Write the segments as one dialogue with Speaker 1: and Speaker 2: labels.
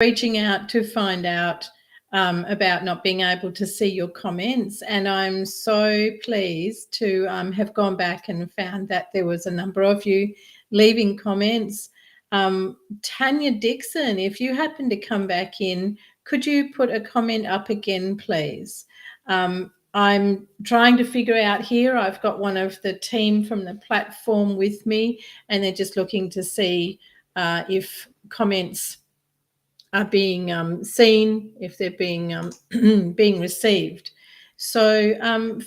Speaker 1: reaching out to find out about not being able to see your comments, and I'm so pleased to have gone back and found that there was a number of you leaving comments. Tanya Dixon, if you happen to come back in, could you put a comment up again, please? I'm trying to figure out here. I've got one of the team from the platform with me, and they're just looking to see if comments are being seen, if they're being being received. So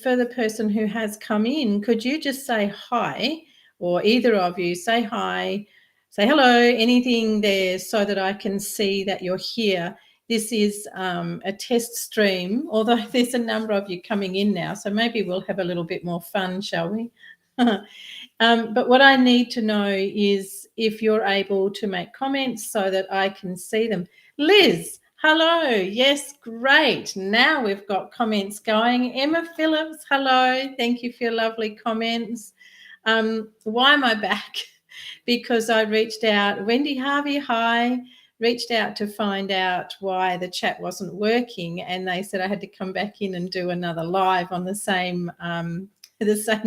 Speaker 1: for the person who has come in, could you just say hi, or either of you say hi, say hello, anything there, so that I can see that you're here. This is a test stream, although there's a number of you coming in now, so maybe we'll have a little bit more fun, shall we? But what I need to know is if you're able to make comments so that I can see them. Liz, hello. Yes, great. Now we've got comments going. Emma Phillips, hello. Thank you for your lovely comments. Why am I back? Because I reached out. Wendy Harvey, hi. Reached out to find out why the chat wasn't working, and they said I had to come back in and do another live on the same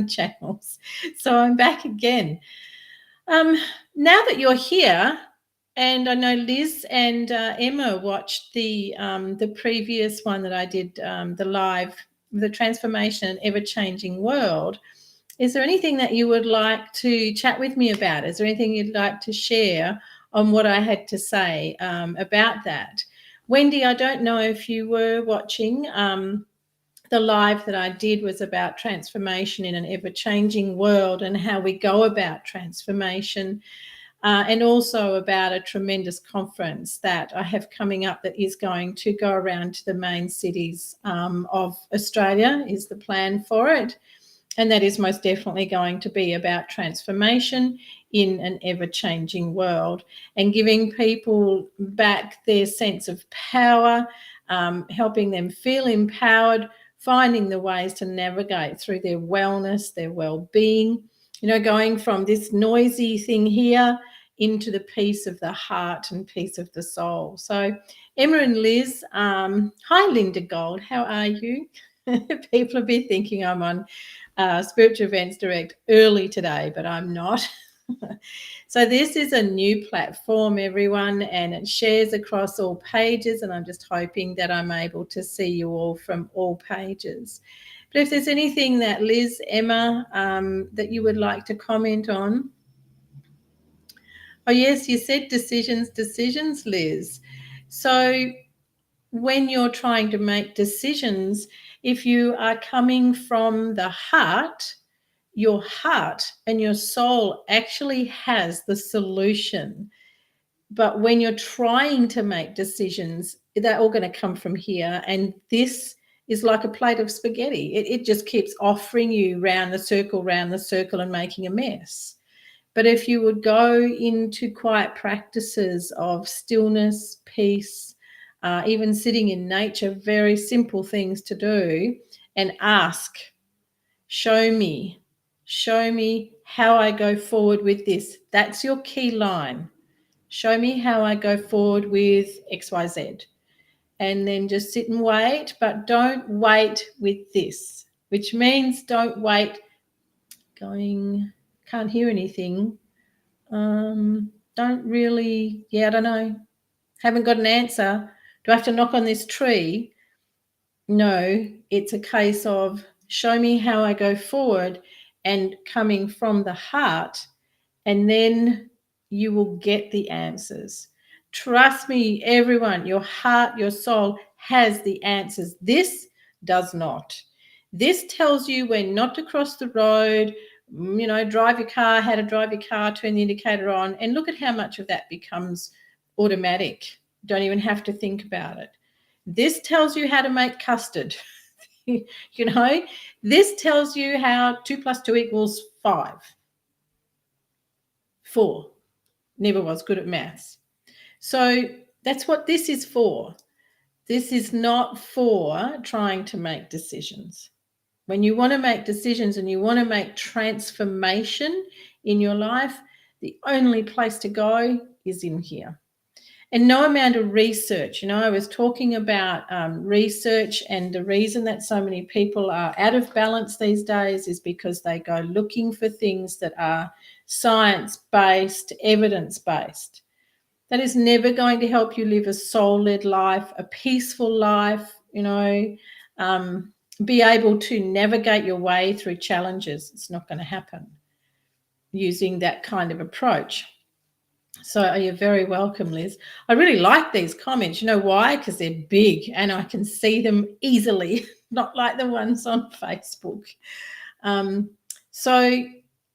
Speaker 1: channels. So I'm back again. Now that you're here, and I know Liz and Emma watched the previous one that I did, the live, the Transformation and Ever-Changing World. Is there anything that you would like to chat with me about? Is there anything you'd like to share on what I had to say about that? Wendy, I don't know if you were watching. The live that I did was about transformation in an ever-changing world and how we go about transformation, and also about a tremendous conference that I have coming up that is going to go around to the main cities of Australia, is the plan for it. And that is most definitely going to be about transformation in an ever-changing world and giving people back their sense of power, helping them feel empowered, finding the ways to navigate through their wellness, their well-being, going from this noisy thing here into the peace of the heart and peace of the soul. So Emma and Liz, hi Linda Gold, how are you? People will be thinking I'm on Spiritual Events Direct early today, but I'm not. So this is a new platform, everyone, and it shares across all pages, and I'm just hoping that I'm able to see you all from all pages. But if there's anything that Liz, Emma, that you would like to comment on. Oh, yes, you said decisions, Liz. So when you're trying to make decisions, if you are coming from the heart, your heart and your soul actually has the solution. But when you're trying to make decisions, they're all going to come from here. And this is like a plate of spaghetti. It just keeps offering you round the circle, and making a mess. But if you would go into quiet practices of stillness, peace, even sitting in nature, very simple things to do, and ask, show me how I go forward with this. That's your key line. Show me how I go forward with XYZ. And then just sit and wait, but don't wait with this, which means don't wait can't hear anything. Don't really, I don't know. Haven't got an answer. Do I have to knock on this tree? No, it's a case of show me how I go forward and coming from the heart, and then you will get the answers. Trust me, everyone, your heart, your soul has the answers. This does not. This tells you when not to cross the road, drive your car, how to drive your car, turn the indicator on, and look at how much of that becomes automatic. Don't even have to think about it. This tells you how to make custard. This tells you how 2 + 2 = 5. 4. Never was good at maths. So that's what this is for. This is not for trying to make decisions. When you want to make decisions and you want to make transformation in your life, the only place to go is in here. And no amount of research. I was talking about research, and the reason that so many people are out of balance these days is because they go looking for things that are science-based, evidence-based. That is never going to help you live a soul-led life, a peaceful life, be able to navigate your way through challenges. It's not going to happen using that kind of approach. So you're very welcome, Liz. I really like these comments. You know why? Because they're big and I can see them easily, not like the ones on Facebook. So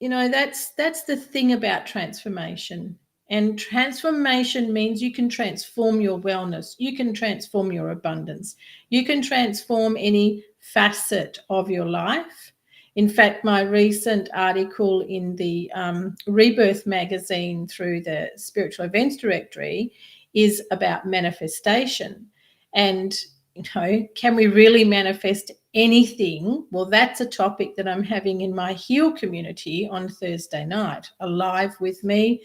Speaker 1: that's the thing about transformation. And transformation means you can transform your wellness, you can transform your abundance, you can transform any facet of your life. In fact, my recent article in the Rebirth magazine through the Spiritual Events Directory is about manifestation. And, can we really manifest anything? Well, that's a topic that I'm having in my H.E.A.L community on Thursday night. Alive with me.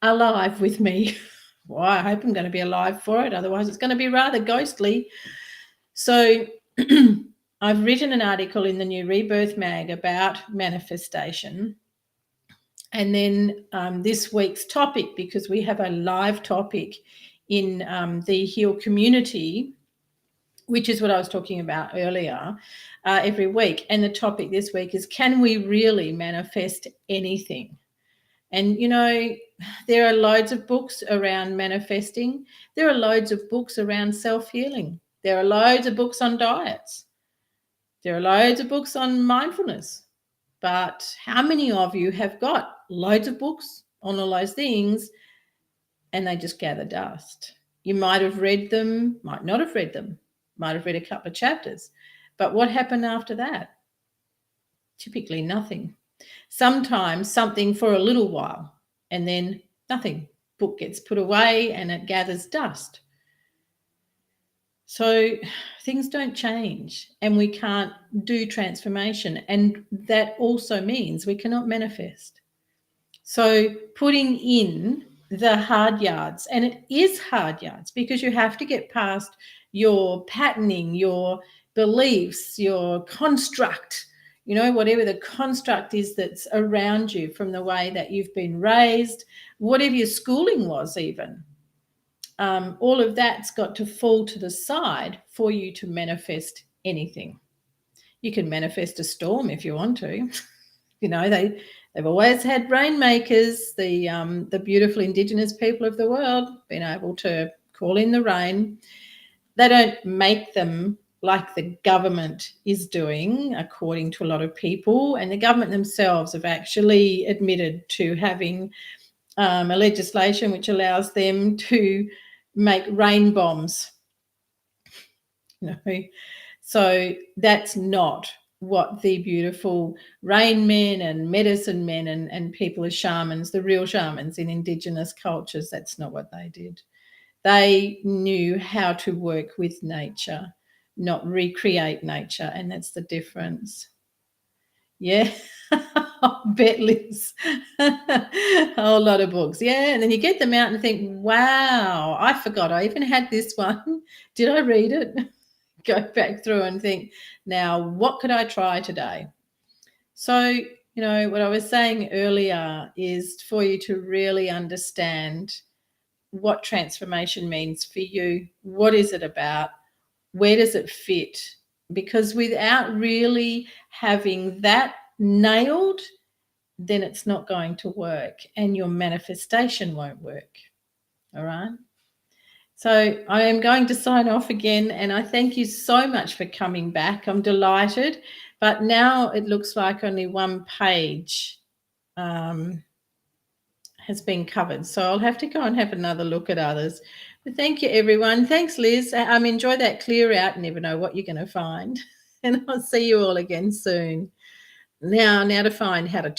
Speaker 1: Well, I hope I'm going to be alive for it. Otherwise, it's going to be rather ghostly. So I've written an article in the new Rebirth mag about manifestation. And then this week's topic, because we have a live topic in the H.E.A.L community, which is what I was talking about earlier, every week. And the topic this week is, can we really manifest anything? And, there are loads of books around manifesting. There are loads of books around self-healing. There are loads of books on diets. There are loads of books on mindfulness. But how many of you have got loads of books on all those things and they just gather dust? You might have read them, might not have read them, might have read a couple of chapters. But what happened after that? Typically nothing. Sometimes something for a little while and then nothing. Book gets put away and it gathers dust. So things don't change and we can't do transformation. And that also means we cannot manifest. So putting in the hard yards, and it is hard yards because you have to get past your patterning, your beliefs, your construct, whatever the construct is that's around you from the way that you've been raised, whatever your schooling was even. All of that's got to fall to the side for you to manifest anything. You can manifest a storm if you want to. They've always had rainmakers. The beautiful Indigenous people of the world been able to call in the rain. They don't make them like the government is doing, according to a lot of people. And the government themselves have actually admitted to having a legislation which allows them to make rain bombs. So that's not what the beautiful rain men and medicine men and people as shamans, the real shamans in Indigenous cultures, that's not what they did. They knew how to work with nature, not recreate nature, and that's the difference. Yeah. I bet, Liz. A whole lot of books. Yeah, and then you get them out and think, wow, I forgot I even had this one. Did I read it? Go back through and think, now what could I try today? So, what I was saying earlier is for you to really understand what transformation means for you. What is it about? Where does it fit? Because without really having that nailed, then it's not going to work and your manifestation won't work. All right. So I am going to sign off again, and I thank you so much for coming back. I'm delighted, but now it looks like only one page has been covered. So I'll have to go and have another look at others. But thank you, everyone. Thanks, Liz. Enjoy that clear out. Never know what you're going to find. And I'll see you all again soon. Now to find how to